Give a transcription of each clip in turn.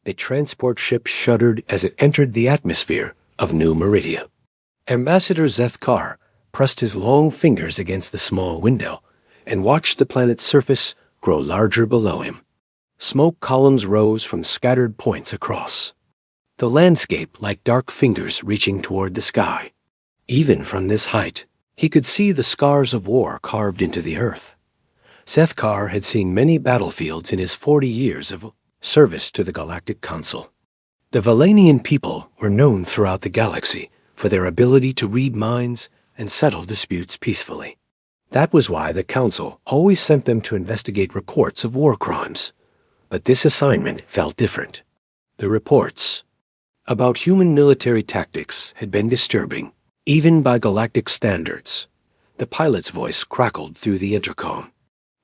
The transport ship shuddered as it entered the atmosphere of New Meridia. Ambassador Zethkar pressed his long fingers against the small window and watched the planet's surface grow larger below him. Smoke columns rose from scattered points across, the landscape like dark fingers reaching toward the sky. Even from this height, he could see the scars of war carved into the earth. Zethkar had seen many battlefields in his 40 years of service to the Galactic Council. The Valanian people were known throughout the galaxy for their ability to read minds and settle disputes peacefully. That was why the Council always sent them to investigate reports of war crimes. But this assignment felt different. The reports about human military tactics had been disturbing, even by galactic standards. The pilot's voice crackled through the intercom.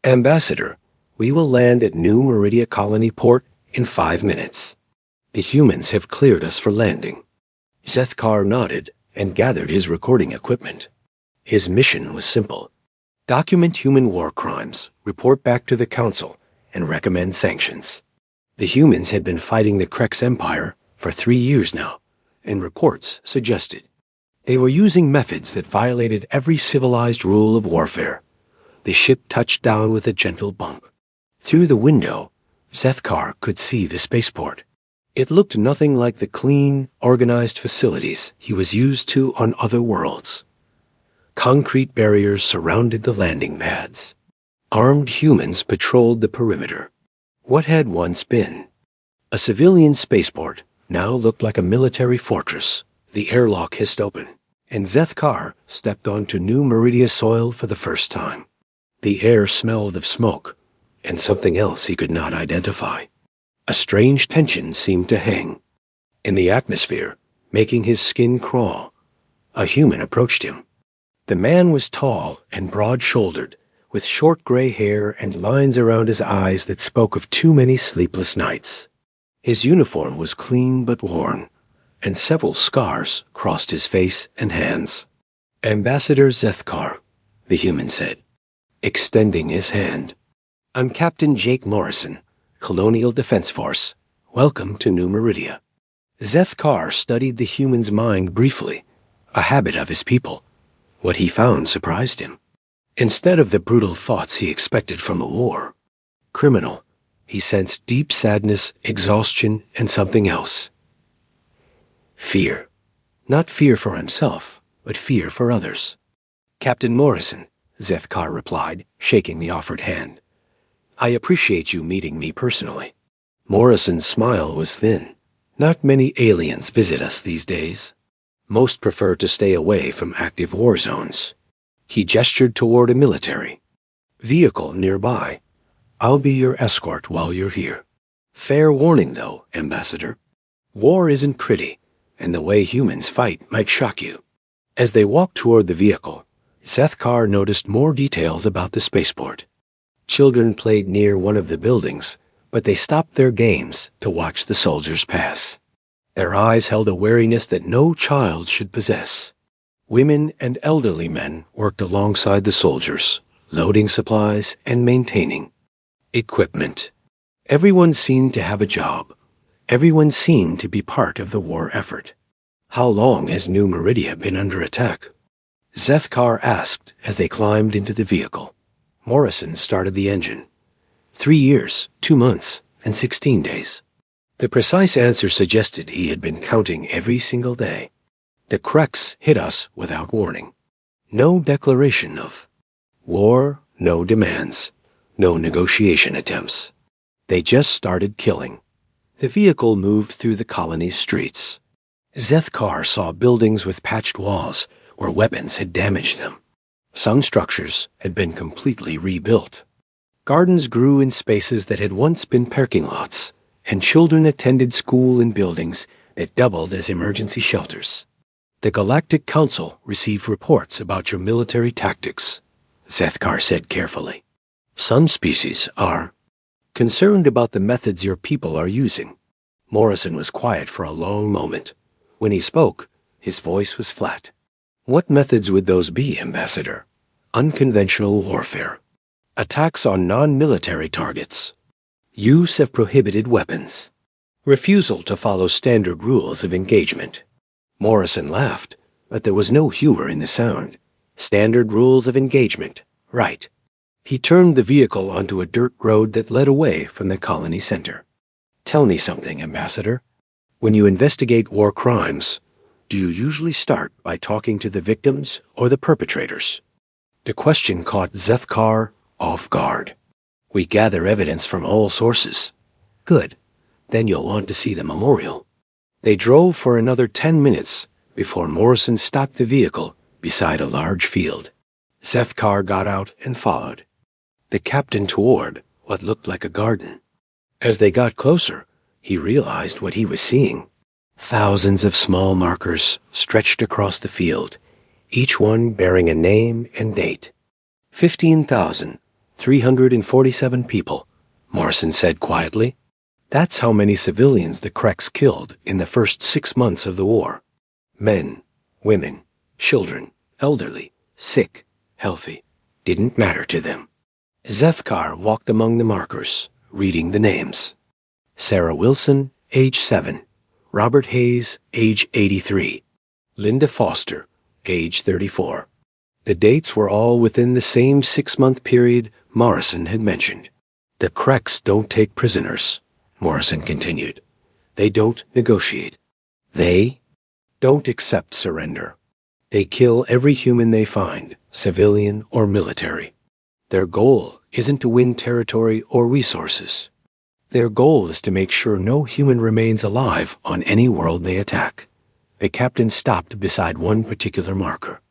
"Ambassador, we will land at New Meridia Colony Port in 5 minutes. The humans have cleared us for landing." Zethkar nodded and gathered his recording equipment. His mission was simple: document human war crimes, report back to the Council, and recommend sanctions. The humans had been fighting the Krex Empire for 3 years now, and reports suggested they were using methods that violated every civilized rule of warfare. The ship touched down with a gentle bump. Through the window, Zethkar could see the spaceport. It looked nothing like the clean, organized facilities he was used to on other worlds. Concrete barriers surrounded the landing pads. Armed humans patrolled the perimeter. What had once been a civilian spaceport now looked like a military fortress. The airlock hissed open, and Zethkar stepped onto New Meridia soil for the first time. The air smelled of smoke, and something else he could not identify. A strange tension seemed to hang in the atmosphere, making his skin crawl. A human approached him. The man was tall and broad-shouldered, with short gray hair and lines around his eyes that spoke of too many sleepless nights. His uniform was clean but worn, and several scars crossed his face and hands. "Ambassador Zethkar," the human said, extending his hand. "I'm Captain Jake Morrison, Colonial Defense Force. Welcome to New Meridia." Zethkar studied the human's mind briefly, a habit of his people. What he found surprised him. Instead of the brutal thoughts he expected from a war, criminal, he sensed deep sadness, exhaustion, and something else. Fear. Not fear for himself, but fear for others. "Captain Morrison," Zethkar replied, shaking the offered hand. "I appreciate you meeting me personally." Morrison's smile was thin. "Not many aliens visit us these days. Most prefer to stay away from active war zones." He gestured toward a military vehicle nearby. "I'll be your escort while you're here. Fair warning, though, Ambassador. War isn't pretty, and the way humans fight might shock you." As they walked toward the vehicle, Zethkar noticed more details about the spaceport. Children played near one of the buildings, but they stopped their games to watch the soldiers pass. Their eyes held a wariness that no child should possess. Women and elderly men worked alongside the soldiers, loading supplies and maintaining equipment. Everyone seemed to have a job. Everyone seemed to be part of the war effort. "How long has New Meridia been under attack?" Zethkar asked as they climbed into the vehicle. Morrison started the engine. 3 years, 2 months, and 16 days. The precise answer suggested he had been counting every single day. The Krex hit us without warning. No declaration of war, no demands, no negotiation attempts. They just started killing. The vehicle moved through the colony's streets. Zethkar saw buildings with patched walls where weapons had damaged them. Some structures had been completely rebuilt. Gardens grew in spaces that had once been parking lots, and children attended school in buildings that doubled as emergency shelters. "The Galactic Council received reports about your military tactics," Zethkar said carefully. "Some species are concerned about the methods your people are using." Morrison was quiet for a long moment. When he spoke, his voice was flat. "What methods would those be, Ambassador?" "Unconventional warfare. Attacks on non-military targets. Use of prohibited weapons. Refusal to follow standard rules of engagement. Morrison laughed, but there was no humor in the sound. Standard rules of engagement. Right. He turned the vehicle onto a dirt road that led away from the colony center. Tell me something, Ambassador. When you investigate war crimes, do you usually start by talking to the victims or the perpetrators? The question caught Zethkar off guard. We gather evidence from all sources. Good. Then you'll want to see the memorial. They drove for another 10 minutes before Morrison stopped the vehicle beside a large field. Zethkar got out and followed the captain toward what looked like a garden. As they got closer, he realized what he was seeing. Thousands of small markers stretched across the field, each one bearing a name and date. 15,347 people, Morrison said quietly. That's how many civilians the Kreks killed in the first 6 months of the war. Men, women, children, elderly, sick, healthy, didn't matter to them. Zethkar walked among the markers, reading the names. Sarah Wilson, age 7. Robert Hayes, age 83. Linda Foster, age 34. The dates were all within the same 6-month period Morrison had mentioned. The Kreks don't take prisoners, Morrison continued. They don't negotiate. They don't accept surrender. They kill every human they find, civilian or military. Their goal isn't to win territory or resources. Their goal is to make sure no human remains alive on any world they attack. The captain stopped beside one particular marker.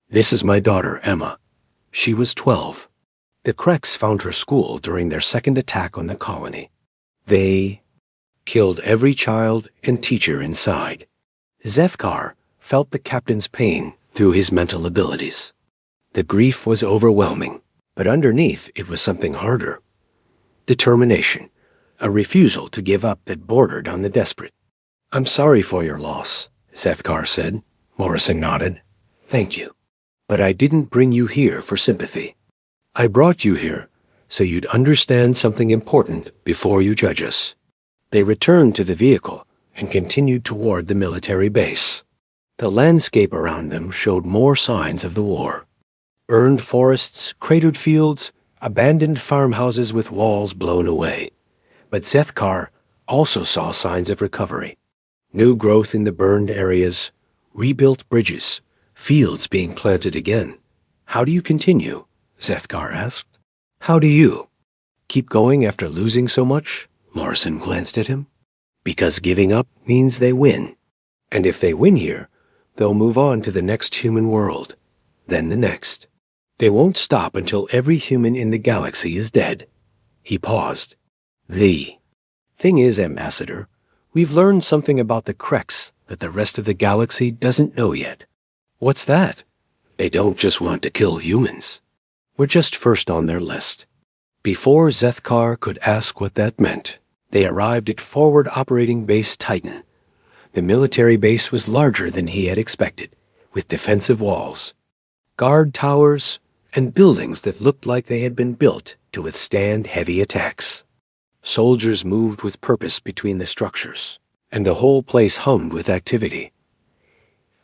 This is my daughter, Emma. She was 12. The Kreks found her school during their second attack on the colony. They killed every child and teacher inside. Zethkar felt the captain's pain through his mental abilities. The grief was overwhelming, but underneath it was something harder. Determination, a refusal to give up that bordered on the desperate. I'm sorry for your loss, Zethkar said. Morrison nodded. Thank you. But I didn't bring you here for sympathy. I brought you here so you'd understand something important before you judge us. They returned to the vehicle and continued toward the military base. The landscape around them showed more signs of the war. Burned forests, cratered fields, abandoned farmhouses with walls blown away. But Zethkar also saw signs of recovery. New growth in the burned areas, rebuilt bridges, fields being planted again. How do you continue? Zethkar asked. How do you? Keep going after losing so much? Morrison glanced at him. Because giving up means they win. And if they win here, they'll move on to the next human world. Then the next. They won't stop until every human in the galaxy is dead. He paused. The thing is, Ambassador, we've learned something about the Kreks that the rest of the galaxy doesn't know yet. What's that? They don't just want to kill humans. We're just first on their list. Before Zethkar could ask what that meant, they arrived at Forward Operating Base Titan. The military base was larger than he had expected, with defensive walls, guard towers, and buildings that looked like they had been built to withstand heavy attacks. Soldiers moved with purpose between the structures, and the whole place hummed with activity.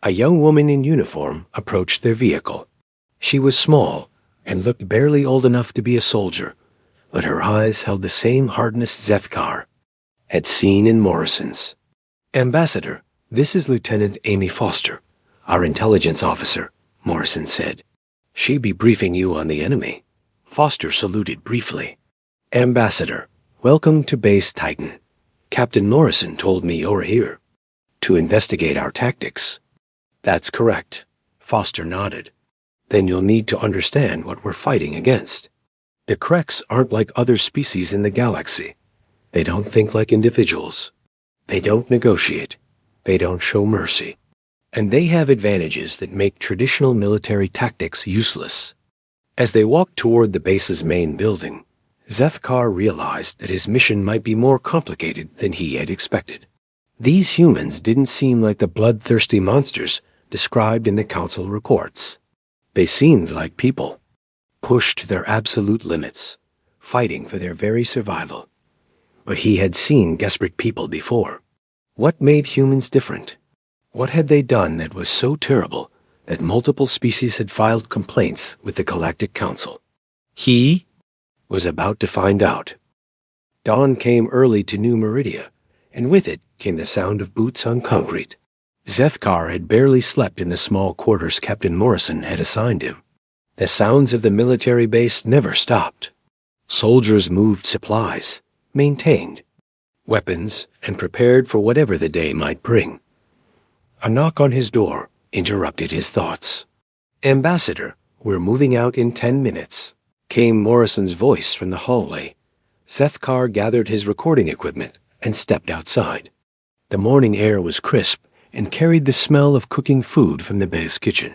A young woman in uniform approached their vehicle. She was small and looked barely old enough to be a soldier, but her eyes held the same hardness Zethkar had seen in Morrison's. Ambassador, this is Lieutenant Amy Foster, our intelligence officer, Morrison said. She be briefing you on the enemy. Foster saluted briefly. Ambassador, welcome to Base Titan. Captain Morrison told me you're here to investigate our tactics. That's correct. Foster nodded. Then you'll need to understand what we're fighting against. The Kreks aren't like other species in the galaxy. They don't think like individuals. They don't negotiate. They don't show mercy. And they have advantages that make traditional military tactics useless. As they walked toward the base's main building, Zethkar realized that his mission might be more complicated than he had expected. These humans didn't seem like the bloodthirsty monsters described in the council reports. They seemed like people, pushed to their absolute limits, fighting for their very survival. but he had seen desperate people before. What made humans different? What had they done that was so terrible that multiple species had filed complaints with the Galactic Council? He was about to find out. Dawn came early to New Meridia, and with it came the sound of boots on concrete. Zethkar had barely slept in the small quarters Captain Morrison had assigned him. The sounds of the military base never stopped. Soldiers moved supplies, maintained weapons, and prepared for whatever the day might bring. A knock on his door interrupted his thoughts. "Ambassador, we're moving out in 10 minutes, came Morrison's voice from the hallway. Zethkar gathered his recording equipment and stepped outside. The morning air was crisp and carried the smell of cooking food from the base kitchen.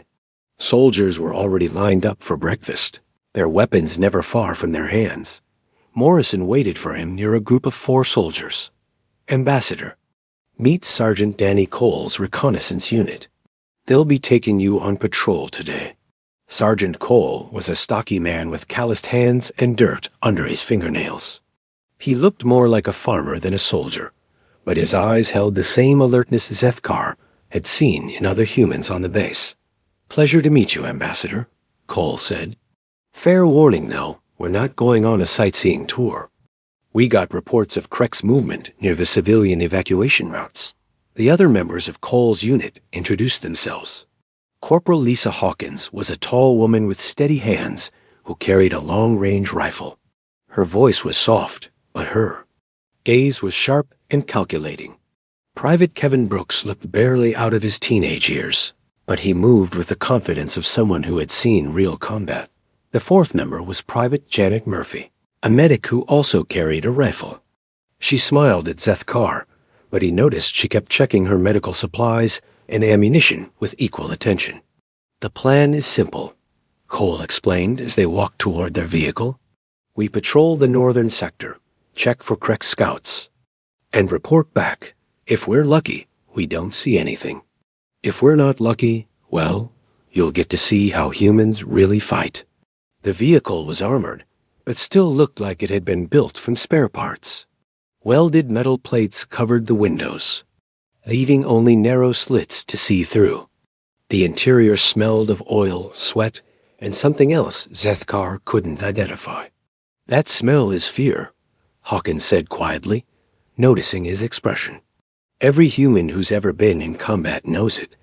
Soldiers were already lined up for breakfast, their weapons never far from their hands. Morrison waited for him near a group of 4 soldiers. "Ambassador, meet Sergeant Danny Cole's reconnaissance unit. They'll be taking you on patrol today." Sergeant Cole was a stocky man with calloused hands and dirt under his fingernails. He looked more like a farmer than a soldier, but his eyes held the same alertness Zethkar had seen in other humans on the base. "Pleasure to meet you, Ambassador," Cole said. "Fair warning, though, we're not going on a sightseeing tour. We got reports of Krek's movement near the civilian evacuation routes." The other members of Cole's unit introduced themselves. Corporal Lisa Hawkins was a tall woman with steady hands who carried a long-range rifle. Her voice was soft, but her gaze was sharp and calculating. Private Kevin Brooks looked barely out of his teenage years, but he moved with the confidence of someone who had seen real combat. The 4th member was Private Janet Murphy, a medic who also carried a rifle. She smiled at Zethkar, but he noticed she kept checking her medical supplies and ammunition with equal attention. "The plan is simple," Cole explained as they walked toward their vehicle. "We patrol the northern sector, check for Krek's scouts, and report back. If we're lucky, we don't see anything. If we're not lucky, well, you'll get to see how humans really fight." The vehicle was armored, but still looked like it had been built from spare parts. Welded metal plates covered the windows, leaving only narrow slits to see through. The interior smelled of oil, sweat, and something else Zethkar couldn't identify. "That smell is fear," Hawkins said quietly, noticing his expression. "Every human who's ever been in combat knows it.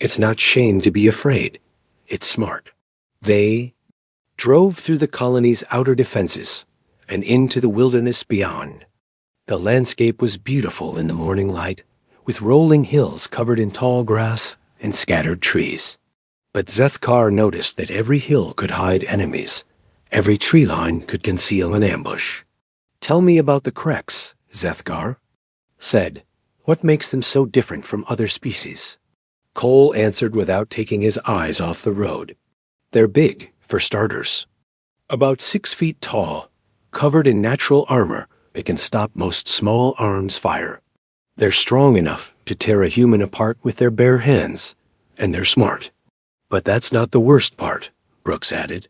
It's not shame to be afraid. It's smart." They drove through the colony's outer defenses and into the wilderness beyond. The landscape was beautiful in the morning light, with rolling hills covered in tall grass and scattered trees. But Zethkar noticed that every hill could hide enemies. Every tree line could conceal an ambush. "Tell me about the Kreks," Zethkar said. "What makes them so different from other species?" Cole answered without taking his eyes off the road. "They're big, for starters. About 6 feet tall, covered in natural armor that can stop most small arms fire. They're strong enough to tear a human apart with their bare hands, and they're smart. But that's not the worst part," Brooks added.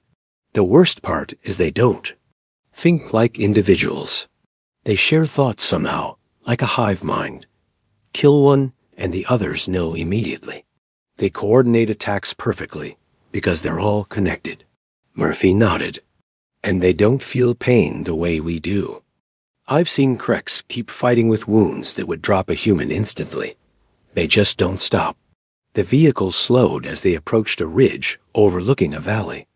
"The worst part is they don't think like individuals. They share thoughts somehow, like a hive mind. Kill one, and the others know immediately. They coordinate attacks perfectly, because they're all connected." Murphy nodded. "And they don't feel pain the way we do. I've seen Kreks keep fighting with wounds that would drop a human instantly. They just don't stop." The vehicle slowed as they approached a ridge overlooking a valley.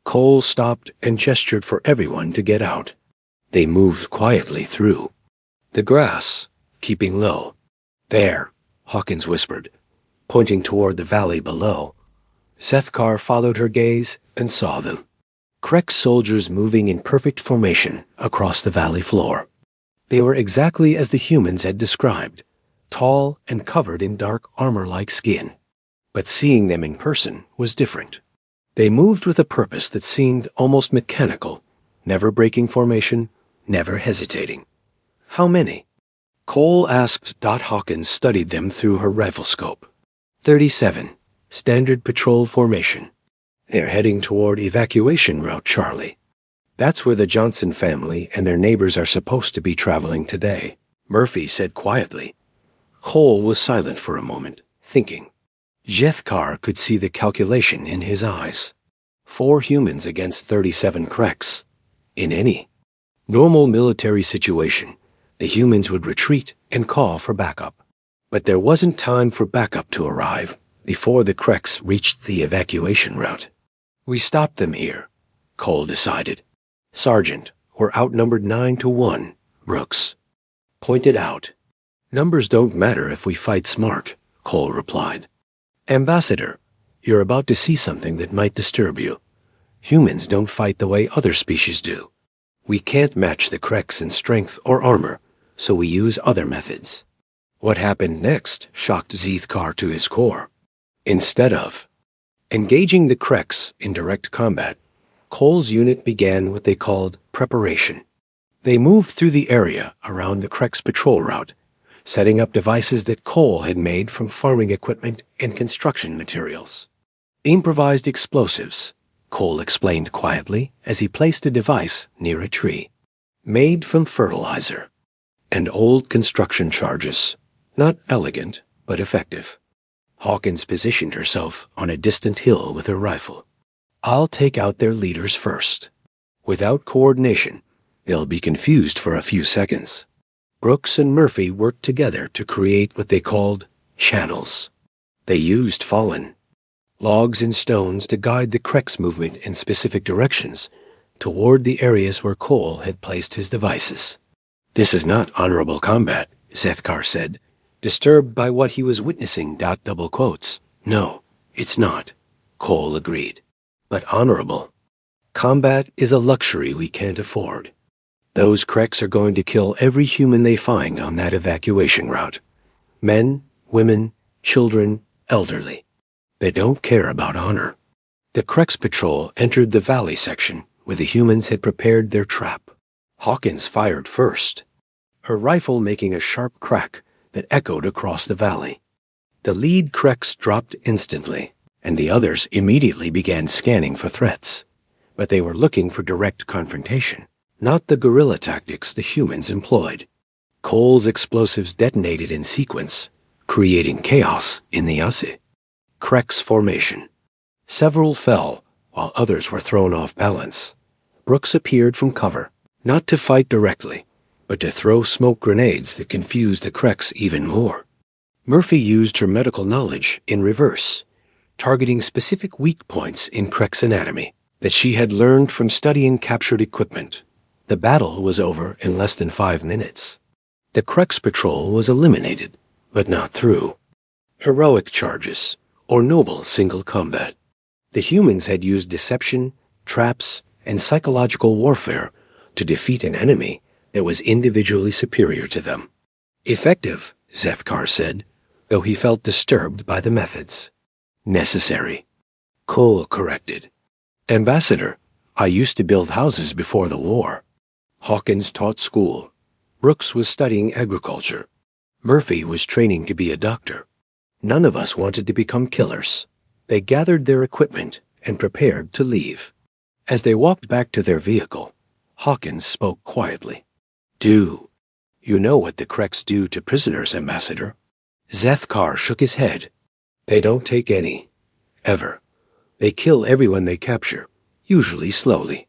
Cole stopped and gestured for everyone to get out. They moved quietly through the grass, keeping low. "There," Hawkins whispered, pointing toward the valley below. Zethkar followed her gaze and saw them. Krek soldiers moving in perfect formation across the valley floor. They were exactly as the humans had described, tall and covered in dark armor-like skin. But seeing them in person was different. They moved with a purpose that seemed almost mechanical, never breaking formation, never hesitating. "How many?" Cole asked. Hawkins studied them through her rifle scope. 37, standard patrol formation. They're heading toward evacuation route Charlie. That's where the Johnson family and their neighbors are supposed to be traveling today, Murphy said quietly. Cole was silent for a moment, thinking. Jethkar could see the calculation in his eyes. 4 humans against 37 Kreks. In any normal military situation, the humans would retreat and call for backup. But there wasn't time for backup to arrive before the Kreks reached the evacuation route. We stopped them here, Cole decided. Sergeant, we're outnumbered 9-1, Brooks pointed out. Numbers don't matter if we fight smart, Cole replied. Ambassador, you're about to see something that might disturb you. Humans don't fight the way other species do. We can't match the Kreks in strength or armor, so we use other methods. What happened next shocked Jethkar to his core. Instead of engaging the Kreks in direct combat, Cole's unit began what they called preparation. They moved through the area around the Kreks patrol route, setting up devices that Cole had made from farming equipment and construction materials. Improvised explosives, Cole explained quietly as he placed a device near a tree. Made from fertilizer and old construction charges. Not elegant, but effective. Hawkins positioned herself on a distant hill with her rifle. I'll take out their leaders first. Without coordination, they'll be confused for a few seconds. Brooks and Murphy worked together to create what they called channels. They used fallen logs and stones to guide the Kreks movement in specific directions toward the areas where Cole had placed his devices. This is not honorable combat, Jethkar said, disturbed by what he was witnessing. Double quotes. No, it's not, Cole agreed. But honorable. Combat is a luxury we can't afford. Those Kreks are going to kill every human they find on that evacuation route. Men, women, children, elderly. They don't care about honor. The Kreks patrol entered the valley section where the humans had prepared their trap. Hawkins fired first, her rifle making a sharp crack that echoed across the valley. The lead Kreks dropped instantly, and the others immediately began scanning for threats. But they were looking for direct confrontation, not the guerrilla tactics the humans employed. Cole's explosives detonated in sequence, creating chaos in the Asi. Kreks formation. Several fell, while others were thrown off balance. Brooks appeared from cover, not to fight directly, but to throw smoke grenades that confused the Kreks even more. Murphy used her medical knowledge in reverse, targeting specific weak points in Kreks anatomy that she had learned from studying captured equipment. The battle was over in less than 5 minutes. The Kreks patrol was eliminated, but not through. Heroic charges, or noble single combat. The humans had used deception, traps, and psychological warfare to defeat an enemy that was individually superior to them. Effective, Jethkar said, though he felt disturbed by the methods. Necessary, Cole corrected. Ambassador, I used to build houses before the war. Hawkins taught school. Brooks was studying agriculture. Murphy was training to be a doctor. None of us wanted to become killers. They gathered their equipment and prepared to leave. As they walked back to their vehicle, Hawkins spoke quietly. You know what the Kreks do to prisoners, Ambassador? Jethkar shook his head. They don't take any. Ever. They kill everyone they capture, usually slowly.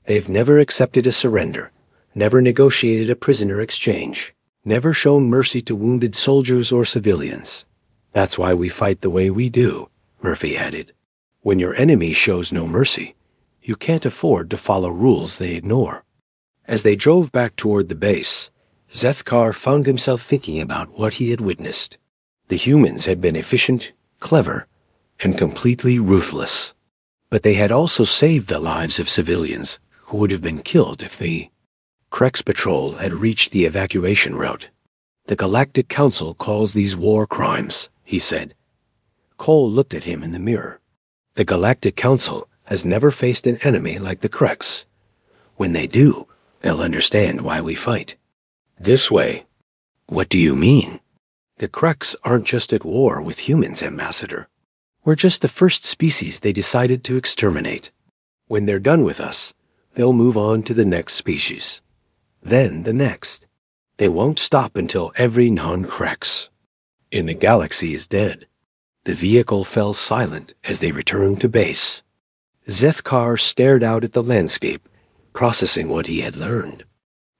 They've never accepted a surrender, never negotiated a prisoner exchange, never shown mercy to wounded soldiers or civilians. That's why we fight the way we do, Murphy added. When your enemy shows no mercy, you can't afford to follow rules they ignore. As they drove back toward the base, Jethkar found himself thinking about what he had witnessed. The humans had been efficient, clever, and completely ruthless. But they had also saved the lives of civilians who would have been killed if the Kreks patrol had reached the evacuation route. The Galactic Council calls these war crimes, he said. Cole looked at him in the mirror. The Galactic Council has never faced an enemy like the Kreks. When they do, they'll understand why we fight. This way. What do you mean? The Kreks aren't just at war with humans, Ambassador. We're just the first species they decided to exterminate. When they're done with us, they'll move on to the next species. Then the next. They won't stop until every non-Krex in the galaxy is dead. The vehicle fell silent as they returned to base. Zethkar stared out at the landscape, processing what he had learned.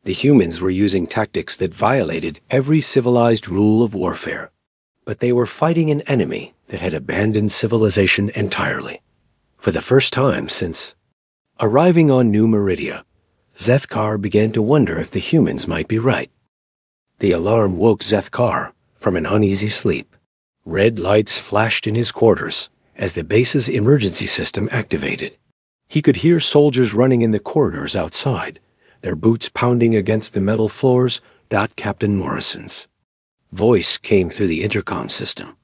The humans were using tactics that violated every civilized rule of warfare, but they were fighting an enemy that had abandoned civilization entirely. For the first time since arriving on New Meridia, Zethkar began to wonder if the humans might be right. The alarm woke Zethkar from an uneasy sleep. Red lights flashed in his quarters as the base's emergency system activated. He could hear soldiers running in the corridors outside, their boots pounding against the metal floors. Captain Morrison's voice came through the intercom system.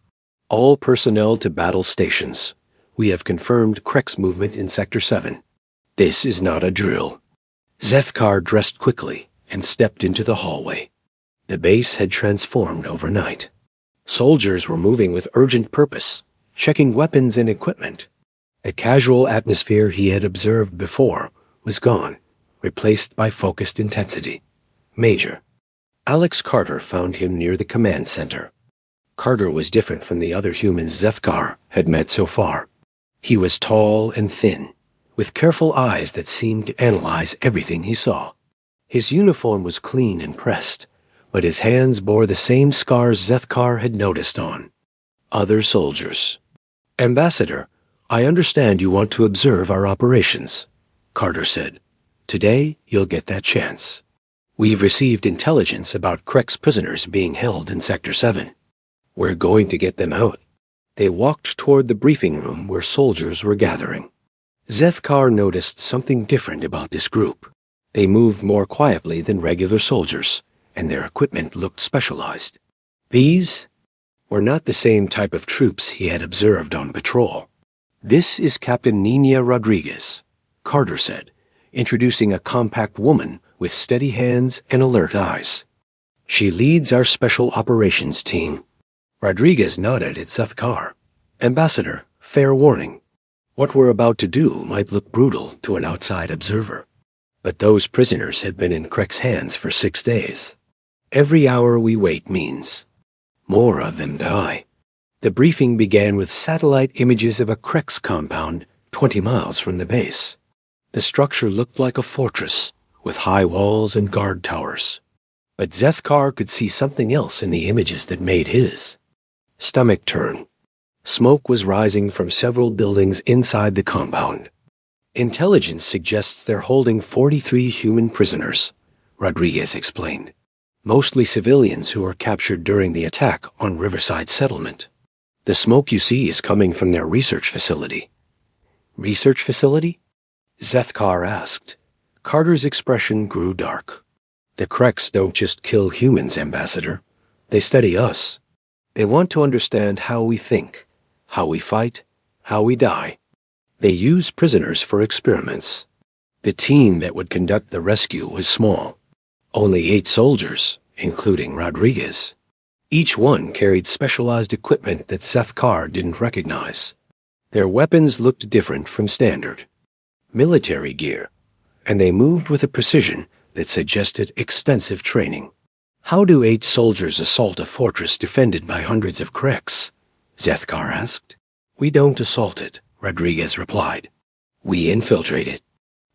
All personnel to battle stations. We have confirmed Krex movement in Sector 7. This is not a drill. Zethkar dressed quickly and stepped into the hallway. The base had transformed overnight. Soldiers were moving with urgent purpose, checking weapons and equipment. The casual atmosphere he had observed before was gone, replaced by focused intensity. Major Alex Carter found him near the command center. Carter was different from the other humans Zethkar had met so far. He was tall and thin, with careful eyes that seemed to analyze everything he saw. His uniform was clean and pressed, but his hands bore the same scars Zethkar had noticed on other soldiers. Ambassador, I understand you want to observe our operations, Carter said. Today, you'll get that chance. We've received intelligence about Krex prisoners being held in Sector 7. We're going to get them out. They walked toward the briefing room where soldiers were gathering. Zethkar noticed something different about this group. They moved more quietly than regular soldiers, and their equipment looked specialized. These were not the same type of troops he had observed on patrol. This is Captain Nina Rodriguez, Carter said, introducing a compact woman with steady hands and alert eyes. She leads our special operations team. Rodriguez nodded at Zethkar. Ambassador, fair warning. What we're about to do might look brutal to an outside observer. But those prisoners have been in Krex hands for 6 days. Every hour we wait means more of them die. The briefing began with satellite images of a Krex compound 20 miles from the base. The structure looked like a fortress, with high walls and guard towers. But Zethkar could see something else in the images that made his stomach turn. Smoke was rising from several buildings inside the compound. Intelligence suggests they're holding 43 human prisoners, Rodriguez explained. Mostly civilians who were captured during the attack on Riverside Settlement. The smoke you see is coming from their research facility. Research facility? Zethkar asked. Carter's expression grew dark. The Krex don't just kill humans, Ambassador. They study us. They want to understand how we think, how we fight, how we die. They use prisoners for experiments. The team that would conduct the rescue was small. Only 8 soldiers, including Rodriguez. Each one carried specialized equipment that Zethkar didn't recognize. Their weapons looked different from standard military gear, and they moved with a precision that suggested extensive training. How do 8 soldiers assault a fortress defended by hundreds of Krex? Zethkar asked. We don't assault it, Rodriguez replied. We infiltrate it.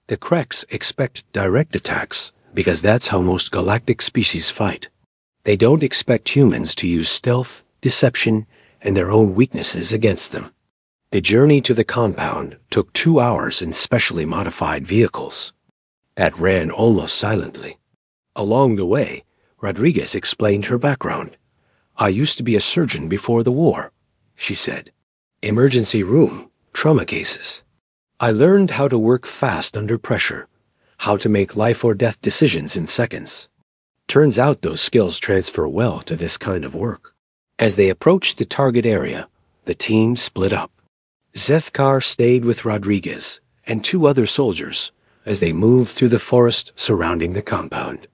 The Krex expect direct attacks because that's how most galactic species fight. They don't expect humans to use stealth, deception, and their own weaknesses against them. The journey to the compound took 2 hours in specially modified vehicles that ran almost silently. Along the way, Rodriguez explained her background. I used to be a surgeon before the war, she said. Emergency room, trauma cases. I learned how to work fast under pressure, how to make life or death decisions in seconds. Turns out those skills transfer well to this kind of work. As they approached the target area, the team split up. Zethkar stayed with Rodriguez and 2 other soldiers as they moved through the forest surrounding the compound.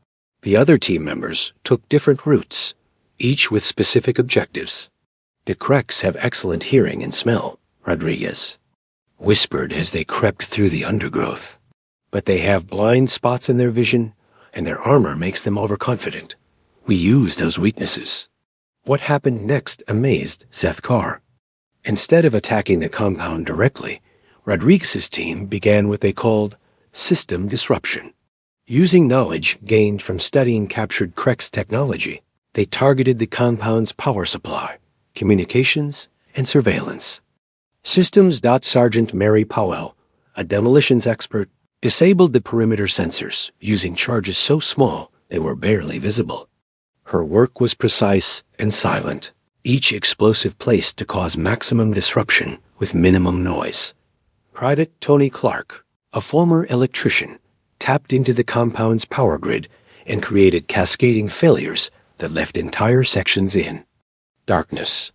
The other team members took different routes, each with specific objectives. The Krex have excellent hearing and smell, Rodriguez whispered as they crept through the undergrowth. But they have blind spots in their vision, and their armor makes them overconfident. We use those weaknesses. What happened next amazed Zeth Carr. Instead of attacking the compound directly, Rodriguez's team began what they called system disruption. Using knowledge gained from studying captured Krex technology, they targeted the compound's power supply, communications, and surveillance. Systems. Sergeant Mary Powell, a demolitions expert, disabled the perimeter sensors using charges so small they were barely visible. Her work was precise and silent, each explosive placed to cause maximum disruption with minimum noise. Private Tony Clark, a former electrician, tapped into the compound's power grid and created cascading failures that left entire sections in darkness.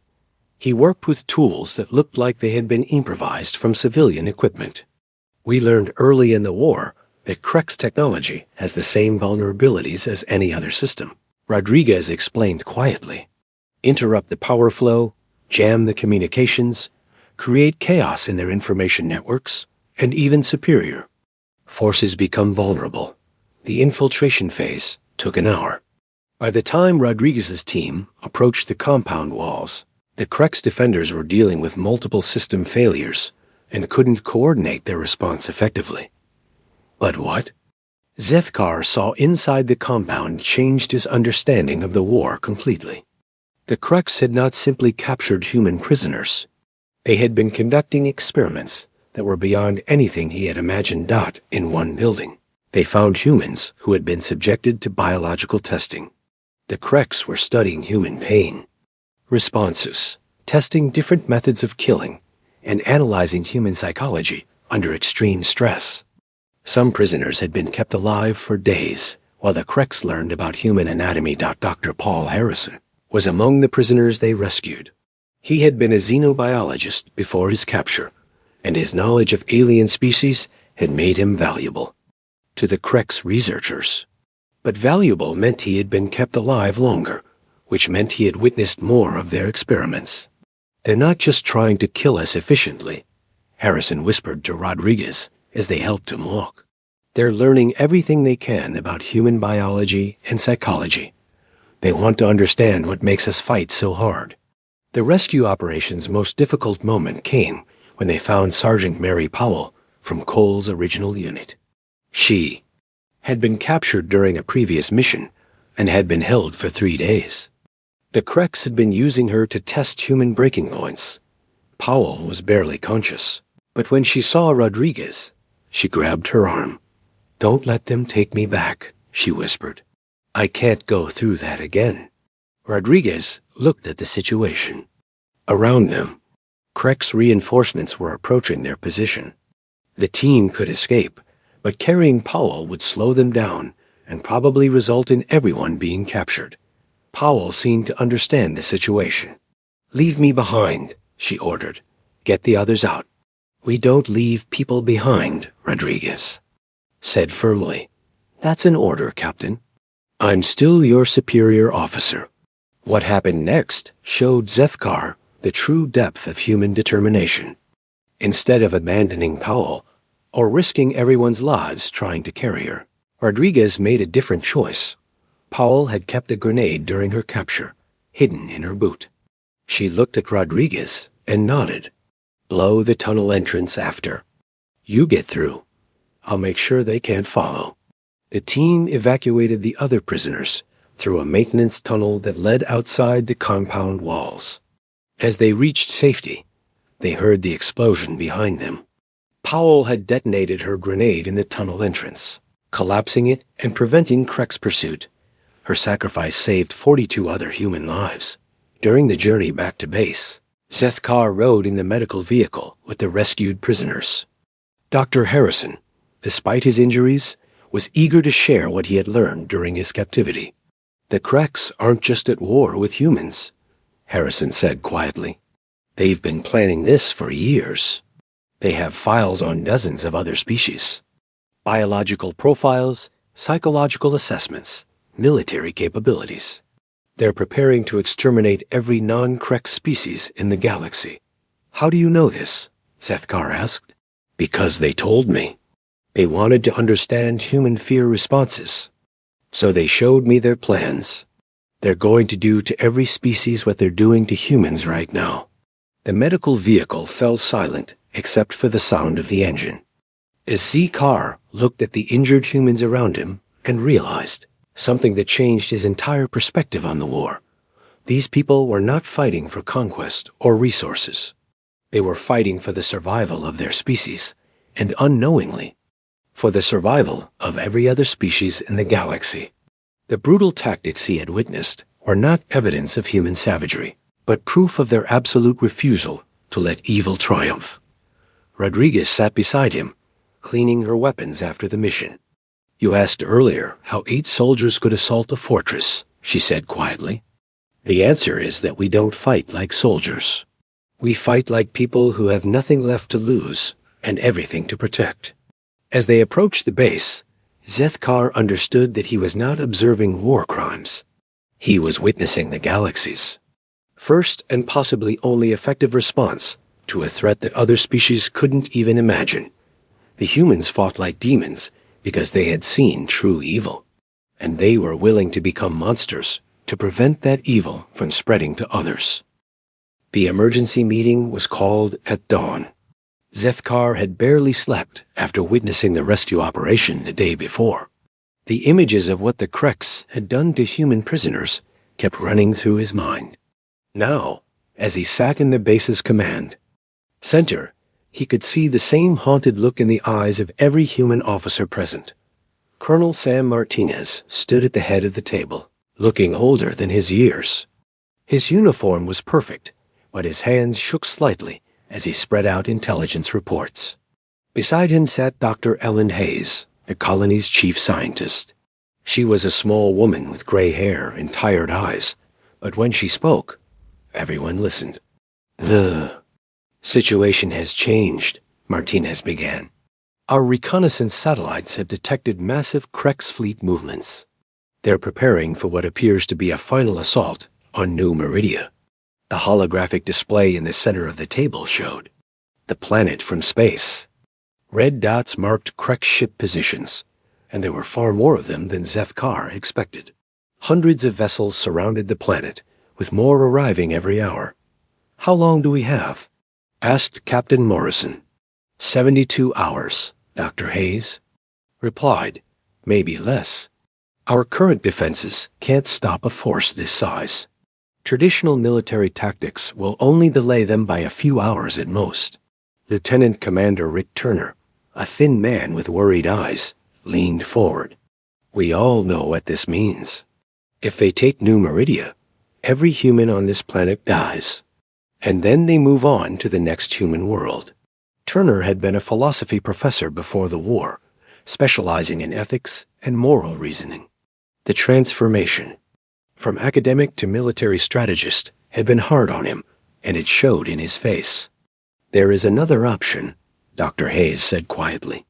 He worked with tools that looked like they had been improvised from civilian equipment. We learned early in the war that Krex technology has the same vulnerabilities as any other system. Rodriguez explained quietly. Interrupt the power flow, jam the communications, create chaos in their information networks, and even superior. Forces become vulnerable. The infiltration phase took an hour. By the time Rodriguez's team approached the compound walls, the Krex defenders were dealing with multiple system failures and couldn't coordinate their response effectively. But what? Zeth Carr saw inside the compound changed his understanding of the war completely. The Krex had not simply captured human prisoners. They had been conducting experiments that were beyond anything he had imagined. In one building, they found humans who had been subjected to biological testing. The Krex were studying human pain responses, testing different methods of killing, and analyzing human psychology under extreme stress. Some prisoners had been kept alive for days, while the Krex learned about human anatomy. Dr. Paul Harrison was among the prisoners they rescued. He had been a xenobiologist before his capture, and his knowledge of alien species had made him valuable to the Krex researchers. But valuable meant he had been kept alive longer, which meant he had witnessed more of their experiments. They're not just trying to kill us efficiently, Harrison whispered to Rodriguez as they helped him walk. They're learning everything they can about human biology and psychology. They want to understand what makes us fight so hard. The rescue operation's most difficult moment came when they found Sergeant Mary Powell from Cole's original unit. She had been captured during a previous mission and had been held for 3 days. The Krex had been using her to test human breaking points. Powell was barely conscious, but when she saw Rodriguez, she grabbed her arm. "Don't let them take me back," she whispered. "I can't go through that again." Rodriguez looked at the situation. Around them, Krex reinforcements were approaching their position. The team could escape, but carrying Powell would slow them down and probably result in everyone being captured. Powell seemed to understand the situation. "Leave me behind," she ordered. "Get the others out." "We don't leave people behind," Rodriguez said firmly. "That's an order, Captain." "I'm still your superior officer." What happened next showed Zeth Carr the true depth of human determination. Instead of abandoning Powell or risking everyone's lives trying to carry her, Rodriguez made a different choice. Powell had kept a grenade during her capture, hidden in her boot. She looked at Rodriguez and nodded. "Blow the tunnel entrance after. You get through. I'll make sure they can't follow." The team evacuated the other prisoners through a maintenance tunnel that led outside the compound walls. As they reached safety, they heard the explosion behind them. Powell had detonated her grenade in the tunnel entrance, collapsing it and preventing Krex pursuit. Her sacrifice saved 42 other human lives. During the journey back to base, Zeth Carr rode in the medical vehicle with the rescued prisoners. Dr. Harrison, despite his injuries, was eager to share what he had learned during his captivity. "The Krex aren't just at war with humans," Harrison said quietly. "They've been planning this for years. They have files on dozens of other species. Biological profiles, psychological assessments, military capabilities. They're preparing to exterminate every non-Krex species in the galaxy." "How do you know this?" Zeth Carr asked. "Because they told me." They wanted to understand human fear responses. So they showed me their plans. They're going to do to every species what they're doing to humans right now. The medical vehicle fell silent except for the sound of the engine. As Z-Car looked at the injured humans around him and realized something that changed his entire perspective on the war. These people were not fighting for conquest or resources. They were fighting for the survival of their species, and unknowingly, for the survival of every other species in the galaxy. The brutal tactics he had witnessed were not evidence of human savagery, but proof of their absolute refusal to let evil triumph. Rodriguez sat beside him, cleaning her weapons after the mission. "You asked earlier how 8 soldiers could assault a fortress," she said quietly. "The answer is that we don't fight like soldiers. We fight like people who have nothing left to lose and everything to protect." As they approached the base, Zeth-Kar understood that he was not observing war crimes. He was witnessing the galaxy's first and possibly only effective response to a threat that other species couldn't even imagine. The humans fought like demons because they had seen true evil, and they were willing to become monsters to prevent that evil from spreading to others. The emergency meeting was called at dawn. Zeth-Kar had barely slept after witnessing the rescue operation the day before. The images of what the Kreks had done to human prisoners kept running through his mind. Now, as he sat in the base's command center, he could see the same haunted look in the eyes of every human officer present. Colonel Sam Martinez stood at the head of the table, looking older than his years. His uniform was perfect, but his hands shook slightly as he spread out intelligence reports. Beside him sat Dr. Ellen Hayes, the colony's chief scientist. She was a small woman with gray hair and tired eyes, but when she spoke, everyone listened. "The situation has changed," Martinez began. "Our reconnaissance satellites have detected massive Krex fleet movements. They're preparing for what appears to be a final assault on New Meridia." The holographic display in the center of the table showed the planet from space. Red dots marked Krex ship positions, and there were far more of them than Zeth-Kar expected. Hundreds of vessels surrounded the planet, with more arriving every hour. "How long do we have?" asked Captain Morrison. 72 hours, Dr. Hayes replied. "Maybe less. Our current defenses can't stop a force this size. Traditional military tactics will only delay them by a few hours at most." Lieutenant Commander Rick Turner, a thin man with worried eyes, leaned forward. "We all know what this means. If they take New Meridia, every human on this planet dies, and then they move on to the next human world." Turner had been a philosophy professor before the war, specializing in ethics and moral reasoning. The transformation from academic to military strategist had been hard on him, and it showed in his face. "There is another option," Dr. Hayes said quietly,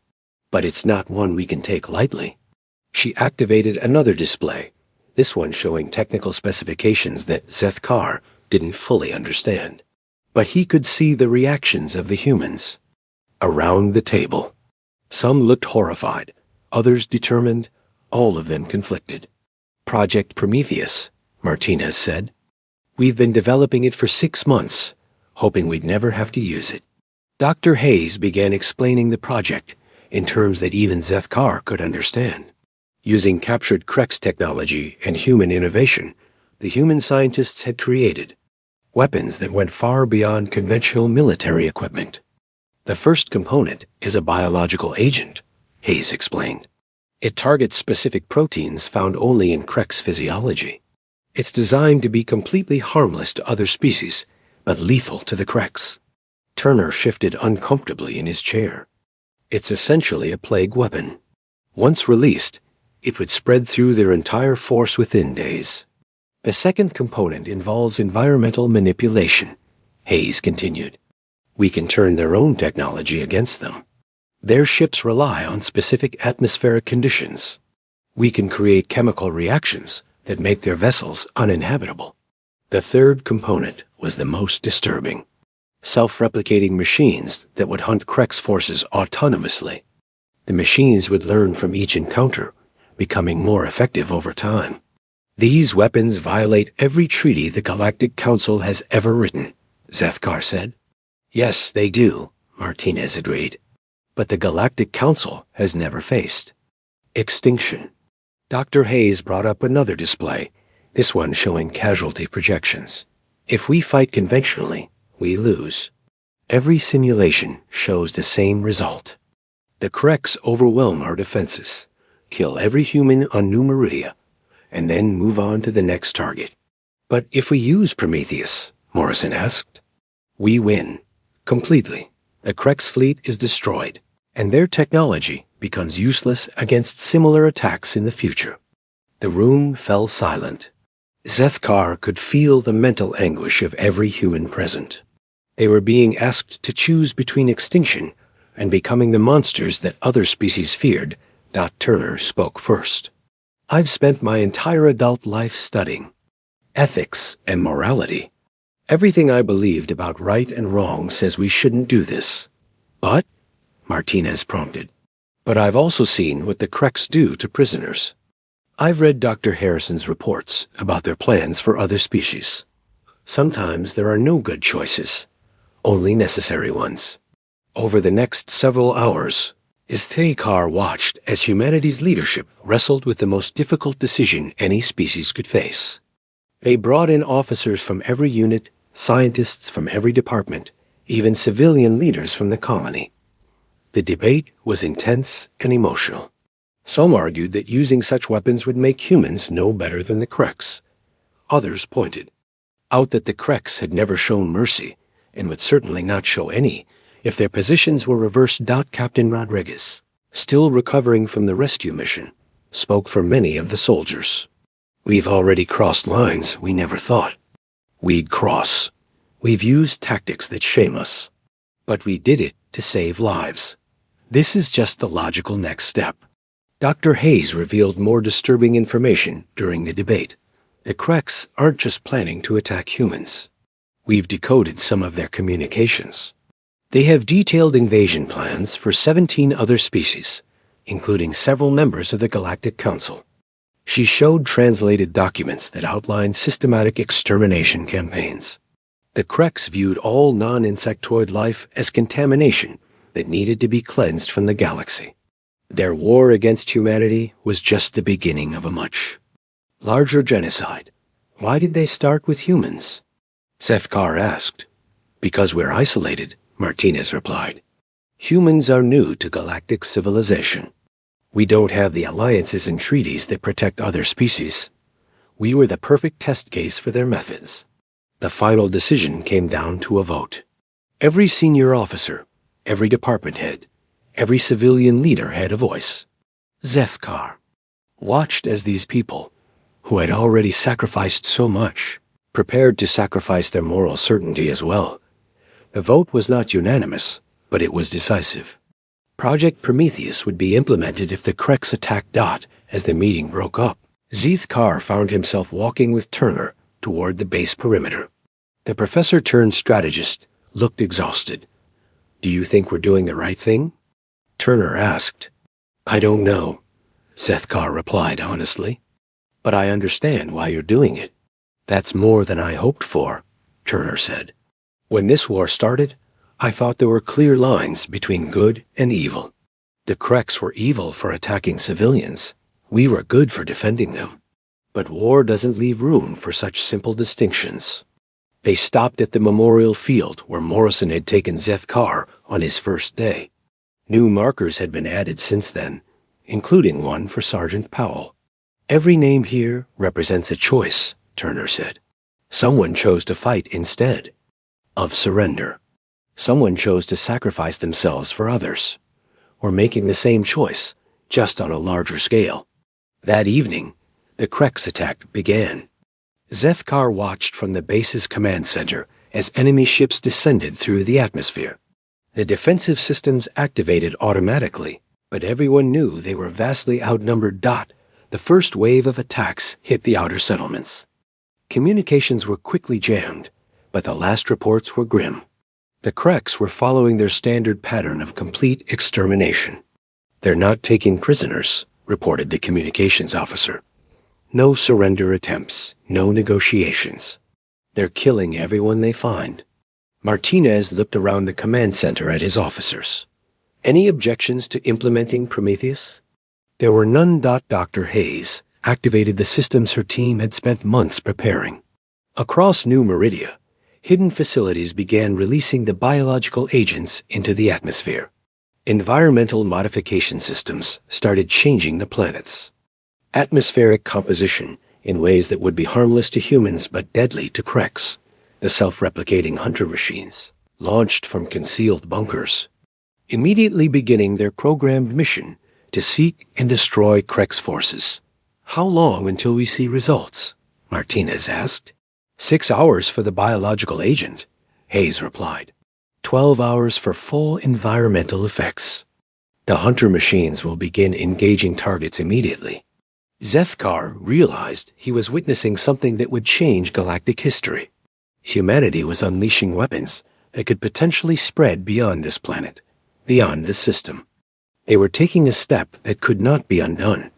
"but it's not one we can take lightly." She activated another display, this one showing technical specifications that Zeth-Kar didn't fully understand. But he could see the reactions of the humans. Around the table, some looked horrified, others determined, all of them conflicted. "Project Prometheus," Martinez said. "We've been developing it for 6 months, hoping we'd never have to use it." Dr. Hayes began explaining the project in terms that even Zeth-Kar could understand. Using captured Krex technology and human innovation, the human scientists had created weapons that went far beyond conventional military equipment. "The first component is a biological agent," Hayes explained. "It targets specific proteins found only in Krex physiology. It's designed to be completely harmless to other species, but lethal to the Krex." Turner shifted uncomfortably in his chair. "It's essentially a plague weapon. Once released, it would spread through their entire force within days." "The second component involves environmental manipulation," Hayes continued. "We can turn their own technology against them. Their ships rely on specific atmospheric conditions. We can create chemical reactions that make their vessels uninhabitable." The third component was the most disturbing. Self-replicating machines that would hunt Krex forces autonomously. The machines would learn from each encounter, becoming more effective over time. These weapons violate every treaty the Galactic Council has ever written, Zethkar said. Yes, they do, Martinez agreed. But the Galactic Council has never faced extinction. Dr. Hayes brought up another display, this one showing casualty projections. If we fight conventionally, we lose. Every simulation shows the same result. The Kreks overwhelm our defenses, kill every human on New Meridia, and then move on to the next target. But if we use Prometheus, Morrison asked, we win. Completely. The Kreks fleet is destroyed, and their technology becomes useless against similar attacks in the future. The room fell silent. Zethkar could feel the mental anguish of every human present. They were being asked to choose between extinction and becoming the monsters that other species feared. Turner spoke first. I've spent my entire adult life studying ethics and morality. Everything I believed about right and wrong says we shouldn't do this. But, Martinez prompted, but I've also seen what the Kreks do to prisoners. I've read Dr. Harrison's reports about their plans for other species. Sometimes there are no good choices, only necessary ones. Over the next several hours, Zethkar watched as humanity's leadership wrestled with the most difficult decision any species could face. They brought in officers from every unit, scientists from every department, even civilian leaders from the colony. The debate was intense and emotional. Some argued that using such weapons would make humans no better than the Kreks. Others pointed out that the Kreks had never shown mercy and would certainly not show any if their positions were reversed. Captain Rodriguez, still recovering from the rescue mission, spoke for many of the soldiers. We've already crossed lines we never thought we'd cross. We've used tactics that shame us, but we did it to save lives. This is just the logical next step. Dr. Hayes revealed more disturbing information during the debate. The Kreks aren't just planning to attack humans. We've decoded some of their communications. They have detailed invasion plans for 17 other species, including several members of the Galactic Council. She showed translated documents that outlined systematic extermination campaigns. The Kreks viewed all non-insectoid life as contamination that needed to be cleansed from the galaxy. Their war against humanity was just the beginning of a much larger genocide. Why did they start with humans? Zethkar asked. Because we're isolated, Martinez replied. Humans are new to galactic civilization. We don't have the alliances and treaties that protect other species. We were the perfect test case for their methods. The final decision came down to a vote. Every senior officer, every department head, every civilian leader had a voice. Zethkar watched as these people, who had already sacrificed so much, prepared to sacrifice their moral certainty as well. The vote was not unanimous, but it was decisive. Project Prometheus would be implemented if the Kreks attacked Dot as the meeting broke up. Zethkar found himself walking with Turner toward the base perimeter. The professor-turned-strategist looked exhausted. Do you think we're doing the right thing? Turner asked. I don't know, Zethkar replied honestly. But I understand why you're doing it. That's more than I hoped for, Turner said. When this war started, I thought there were clear lines between good and evil. The Kreks were evil for attacking civilians. We were good for defending them. But war doesn't leave room for such simple distinctions. They stopped at the memorial field where Morrison had taken Zethkar on his first day. New markers had been added since then, including one for Sergeant Powell. Every name here represents a choice, Turner said. Someone chose to fight instead of surrender. Someone chose to sacrifice themselves for others, or making the same choice, just on a larger scale. That evening, the Kreks attack began. Zethkar watched from the base's command center as enemy ships descended through the atmosphere. The defensive systems activated automatically, but everyone knew they were vastly outnumbered. The first wave of attacks hit the outer settlements. Communications were quickly jammed, but the last reports were grim. The Kreks were following their standard pattern of complete extermination. "They're not taking prisoners," reported the communications officer. "No surrender attempts, no negotiations. They're killing everyone they find." Martinez looked around the command center at his officers. "Any objections to implementing Prometheus?" There were none. Dr. Hayes activated the systems her team had spent months preparing. Across New Meridia, hidden facilities began releasing the biological agents into the atmosphere. Environmental modification systems started changing the planets. Atmospheric composition in ways that would be harmless to humans but deadly to Krex, the self-replicating hunter machines, launched from concealed bunkers, immediately beginning their programmed mission to seek and destroy Krex forces. "How long until we see results?" Martinez asked. 6 hours for the biological agent," Hayes replied. 12 hours for full environmental effects. The hunter machines will begin engaging targets immediately. Zethkar realized he was witnessing something that would change galactic history. Humanity was unleashing weapons that could potentially spread beyond this planet, beyond this system. They were taking a step that could not be undone,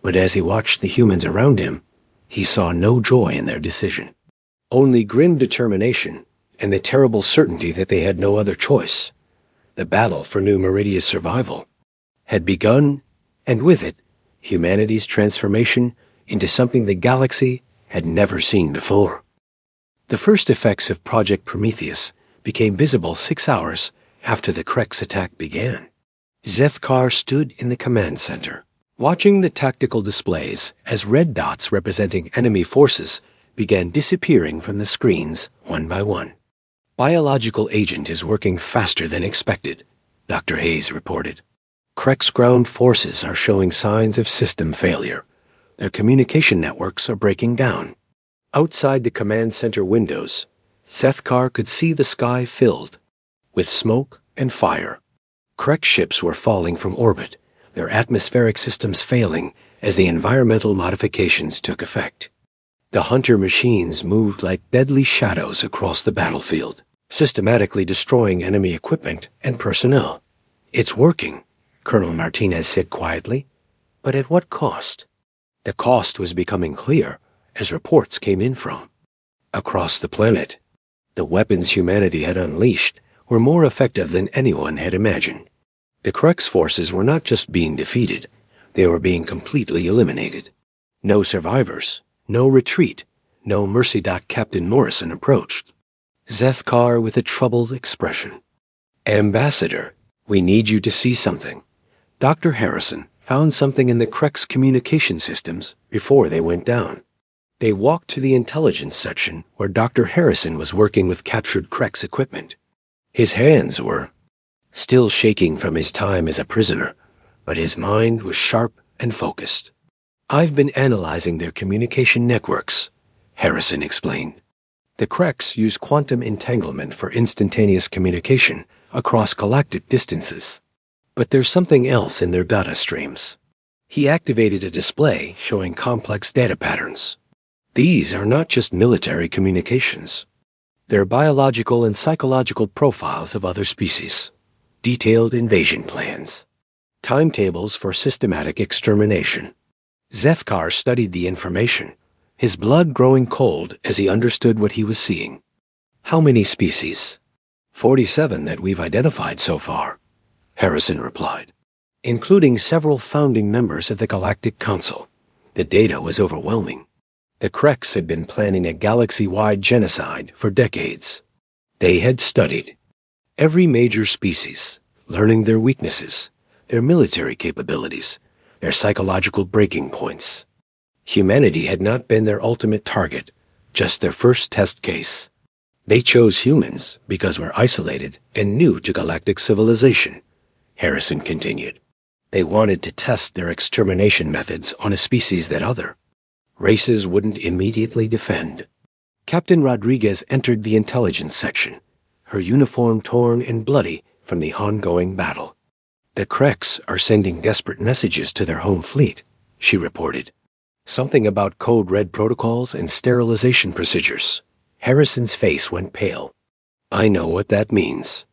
but as he watched the humans around him, he saw no joy in their decision. Only grim determination and the terrible certainty that they had no other choice. The battle for New Meridia's survival had begun, and with it, humanity's transformation into something the galaxy had never seen before. The first effects of Project Prometheus became visible 6 hours after the Krex attack began. Zethkar stood in the command center, watching the tactical displays as red dots representing enemy forces began disappearing from the screens one by one. "Biological agent is working faster than expected," Dr. Hayes reported. "Krex ground forces are showing signs of system failure. Their communication networks are breaking down." Outside the command center windows, Zethkar could see the sky filled with smoke and fire. Krex ships were falling from orbit, their atmospheric systems failing as the environmental modifications took effect. The hunter machines moved like deadly shadows across the battlefield, systematically destroying enemy equipment and personnel. "It's working," Colonel Martinez said quietly, "but at what cost?" The cost was becoming clear as reports came in from across the planet. The weapons humanity had unleashed were more effective than anyone had imagined. The Krex forces were not just being defeated, they were being completely eliminated. No survivors, no retreat, no mercy. Captain Morrison approached Zethkar with a troubled expression. "Ambassador, we need you to see something." Dr. Harrison found something in the Krex communication systems before they went down. They walked to the intelligence section where Dr. Harrison was working with captured Krex equipment. His hands were still shaking from his time as a prisoner, but his mind was sharp and focused. "I've been analyzing their communication networks," Harrison explained. "The Krex use quantum entanglement for instantaneous communication across galactic distances. But there's something else in their data streams." He activated a display showing complex data patterns. "These are not just military communications. They're biological and psychological profiles of other species, detailed invasion plans, timetables for systematic extermination." Zethkar studied the information, his blood growing cold as he understood what he was seeing. "How many species?" 47 that we've identified so far," Harrison replied, "including several founding members of the Galactic Council." The data was overwhelming. The Krex had been planning a galaxy-wide genocide for decades. They had studied every major species, learning their weaknesses, their military capabilities, their psychological breaking points. Humanity had not been their ultimate target, just their first test case. They chose humans because we're isolated and new to galactic civilization, Harrison continued. They wanted to test their extermination methods on a species that other races wouldn't immediately defend. Captain Rodriguez entered the intelligence section, her uniform torn and bloody from the ongoing battle. "The Krex are sending desperate messages to their home fleet," she reported. "Something about code red protocols and sterilization procedures." Harrison's face went pale. "I know what that means.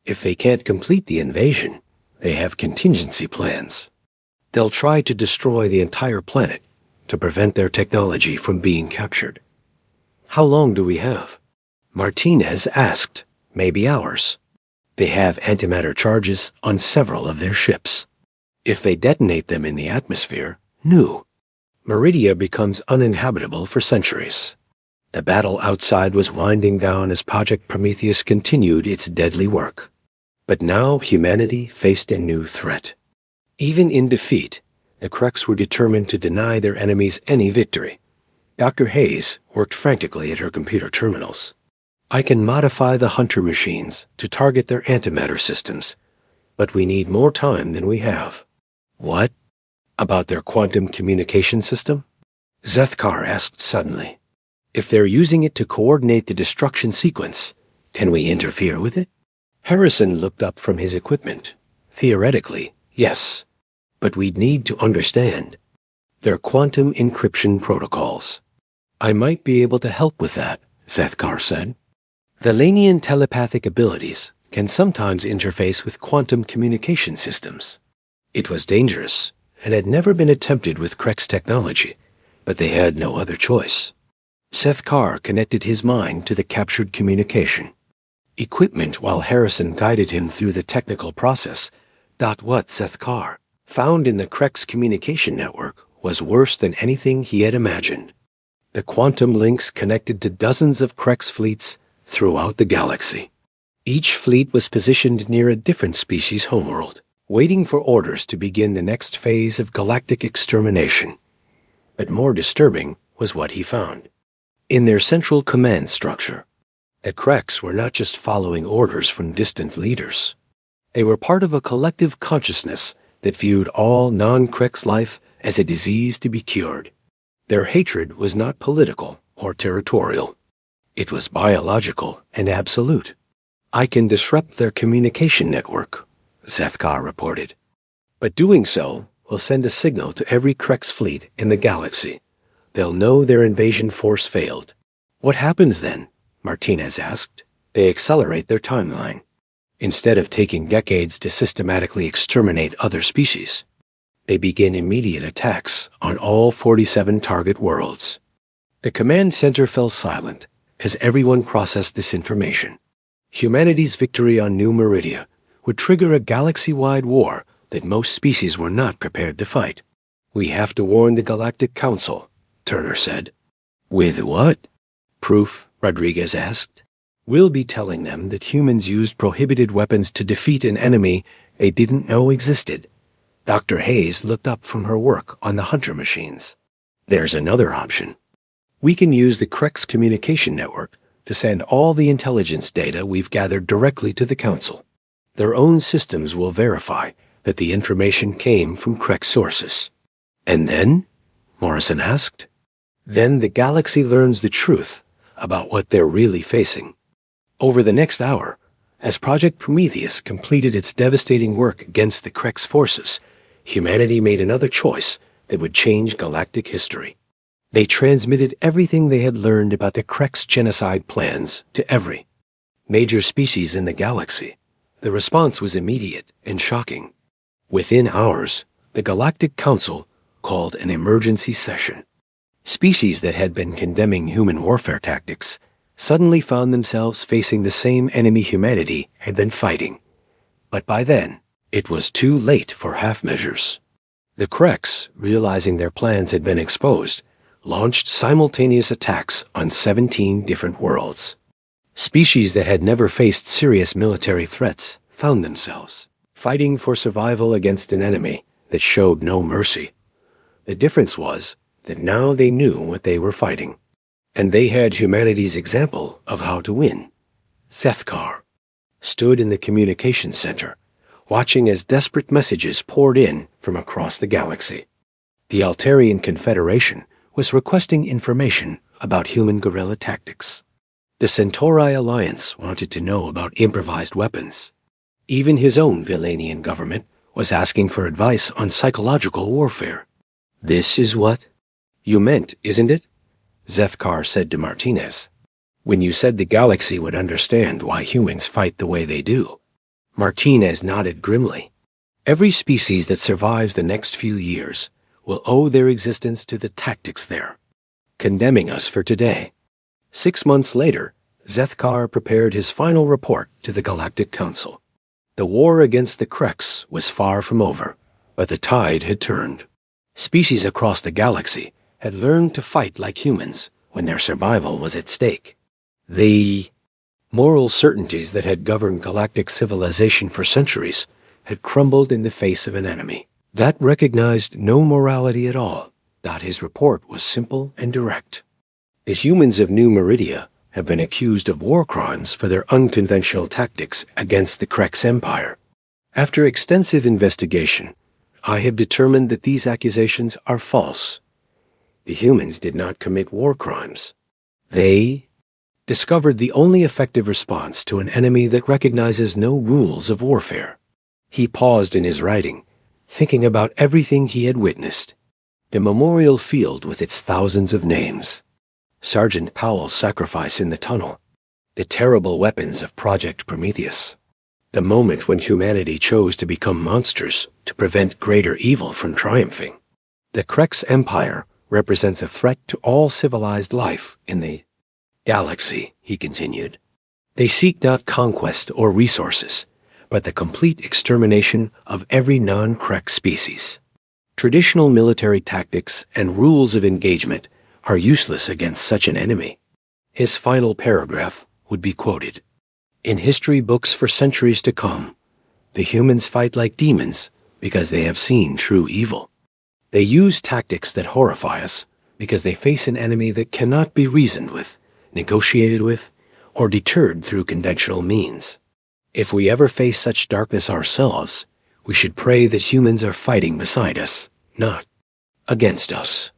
If they can't complete the invasion, They have contingency plans. They'll try to destroy the entire planet to prevent their technology from being captured. How long do we have? Martinez asked. Maybe hours. They have antimatter charges on several of their ships. If they detonate them in the atmosphere, Meridia becomes uninhabitable for centuries. The battle outside was winding down as Project Prometheus continued its deadly work. But now humanity faced a new threat. Even in defeat, the Kreks were determined to deny their enemies any victory. Dr. Hayes worked frantically at her computer terminals. I can modify the hunter machines to target their antimatter systems, but we need more time than we have. What? About their quantum communication system? Zethkar asked suddenly. If they're using it to coordinate the destruction sequence, can we interfere with it? Harrison looked up from his equipment. Theoretically, yes. But we'd need to understand. They're quantum encryption protocols. I might be able to help with that, Zethkar said. Valanian telepathic abilities can sometimes interface with quantum communication systems. It was dangerous and had never been attempted with Krek's technology, but they had no other choice. Zethkar connected his mind to the captured communication. Equipment while Harrison guided him through the technical process. What Zethkar found in the Krek's communication network was worse than anything he had imagined. The quantum links connected to dozens of Krek's fleets throughout the galaxy. Each fleet was positioned near a different species' homeworld, waiting for orders to begin the next phase of galactic extermination. But more disturbing was what he found. In their central command structure, the Kreks were not just following orders from distant leaders. They were part of a collective consciousness that viewed all non-Kreks life as a disease to be cured. Their hatred was not political or territorial. It was biological and absolute. I can disrupt their communication network, Zethkar reported. But doing so will send a signal to every Krek's fleet in the galaxy. They'll know their invasion force failed. What happens then? Martinez asked. They accelerate their timeline. Instead of taking decades to systematically exterminate other species, they begin immediate attacks on all 47 target worlds. The command center fell silent as everyone processed this information. Humanity's victory on New Meridia would trigger a galaxy-wide war that most species were not prepared to fight. We have to warn the Galactic Council, Turner said. With what? Proof, Rodriguez asked. We'll be telling them that humans used prohibited weapons to defeat an enemy they didn't know existed. Dr. Hayes looked up from her work on the hunter machines. There's another option. We can use the Krek's communication network to send all the intelligence data we've gathered directly to the Council. Their own systems will verify that the information came from Krek sources. And then? Morrison asked. Then the galaxy learns the truth about what they're really facing. Over the next hour, as Project Prometheus completed its devastating work against the Krek's forces, humanity made another choice that would change galactic history. They transmitted everything they had learned about the Krek's genocide plans to every major species in the galaxy. The response was immediate and shocking. Within hours, the Galactic Council called an emergency session. Species that had been condemning human warfare tactics suddenly found themselves facing the same enemy humanity had been fighting. But by then, it was too late for half measures. The Kreks, realizing their plans had been exposed, launched simultaneous attacks on 17 different worlds. Species that had never faced serious military threats found themselves fighting for survival against an enemy that showed no mercy. The difference was that now they knew what they were fighting, and they had humanity's example of how to win. Zethkar stood in the communication center, watching as desperate messages poured in from across the galaxy. The Altarian Confederation was requesting information about human guerrilla tactics. The Centauri Alliance wanted to know about improvised weapons. Even his own Valanian government was asking for advice on psychological warfare. This is what you meant, isn't it? Zethkar said to Martinez. When you said the galaxy would understand why humans fight the way they do. Martinez nodded grimly. Every species that survives the next few years will owe their existence to the tactics there, condemning us for today. 6 months later, Zethkar prepared his final report to the Galactic Council. The war against the Kreks was far from over, but the tide had turned. Species across the galaxy had learned to fight like humans when their survival was at stake. The moral certainties that had governed galactic civilization for centuries had crumbled in the face of an enemy that recognized no morality at all. His report was simple and direct. The humans of New Meridia have been accused of war crimes for their unconventional tactics against the Kreks Empire. After extensive investigation, I have determined that these accusations are false. The humans did not commit war crimes. They discovered the only effective response to an enemy that recognizes no rules of warfare. He paused in his writing, thinking about everything he had witnessed. The memorial field with its thousands of names, Sergeant Powell's sacrifice in the tunnel, the terrible weapons of Project Prometheus, the moment when humanity chose to become monsters to prevent greater evil from triumphing. The Kreks Empire represents a threat to all civilized life in the galaxy, he continued. They seek not conquest or resources, but the complete extermination of every non-Krek species. Traditional military tactics and rules of engagement are useless against such an enemy. His final paragraph would be quoted. In history books for centuries to come, the humans fight like demons because they have seen true evil. They use tactics that horrify us because they face an enemy that cannot be reasoned with, negotiated with, or deterred through conventional means. If we ever face such darkness ourselves, we should pray that humans are fighting beside us, not against us.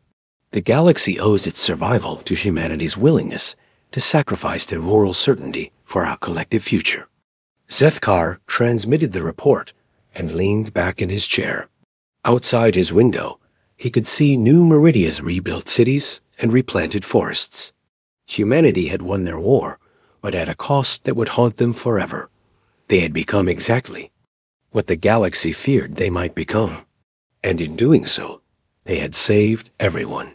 The galaxy owes its survival to humanity's willingness to sacrifice their moral certainty for our collective future. Zethkar transmitted the report and leaned back in his chair. Outside his window, he could see New Meridia's rebuilt cities and replanted forests. Humanity had won their war, but at a cost that would haunt them forever. They had become exactly what the galaxy feared they might become, and in doing so, they had saved everyone.